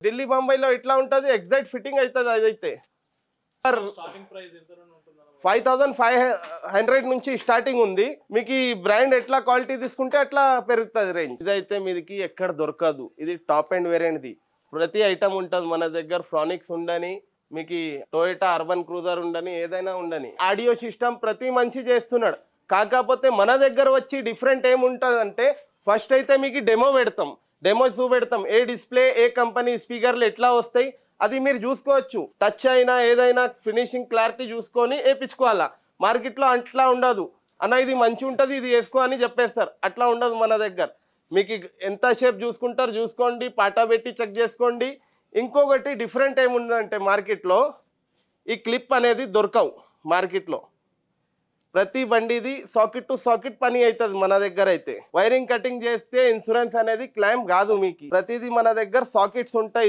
ఢిల్లీ బొంబాయిలో ఇట్లా ఉంటుంది, ఎగ్జాక్ట్ ఫిట్టింగ్ అవుతుంది అదైతే. 5500 నుంచి స్టార్టింగ్ ఉంది. మీకు ఈ బ్రాండ్ ఎట్లా క్వాలిటీ తీసుకుంటే అట్లా పెరుగుతుంది రేంజ్. ఇదైతే మీదికి ఎక్కడ దొరకదు, ఇది టాప్ అండ్ వేరియంట్ది. ప్రతి ఐటమ్ ఉంటుంది మన దగ్గర. ఫ్రానిక్స్ ఉండని, మీకు టొయోటా అర్బన్ క్రూజర్ ఉండని, ఏదైనా ఉండని. ఆడియో సిస్టమ్ ప్రతి మంచి చేస్తున్నాడు. కాకపోతే మన దగ్గర వచ్చి డిఫరెంట్ ఏముంటుందంటే, ఫస్ట్ అయితే మీకు డెమో పెడతాం, డెమో చూపెడతాం. ఏ డిస్ప్లే, ఏ కంపెనీ స్పీకర్లు ఎట్లా వస్తాయి అది మీరు చూసుకోవచ్చు. టచ్ అయినా ఏదైనా ఫినిషింగ్ క్లారిటీ చూసుకొని వేయించుకోవాలా. మార్కెట్లో అట్లా ఉండదు, అన్న ఇది మంచి ఉంటుంది ఇది వేసుకో అని చెప్పేస్తారు. అట్లా ఉండదు మన దగ్గర. మీకు ఎంతసేపు చూసుకుంటారు చూసుకోండి, పాటా పెట్టి చెక్ చేసుకోండి. ఇంకొకటి డిఫరెంట్ ఏముందంటే మార్కెట్లో ఈ క్లిప్ అనేది దొరకవు మార్కెట్లో. ప్రతి బండిది సాకెట్ టు సాకెట్ పని అవుతుంది మన దగ్గర. అయితే వైరింగ్ కటింగ్ చేస్తే ఇన్సూరెన్స్ అనేది క్లెయిమ్ కాదు. మీకు ప్రతిదీ మన దగ్గర సాకెట్స్ ఉంటాయి.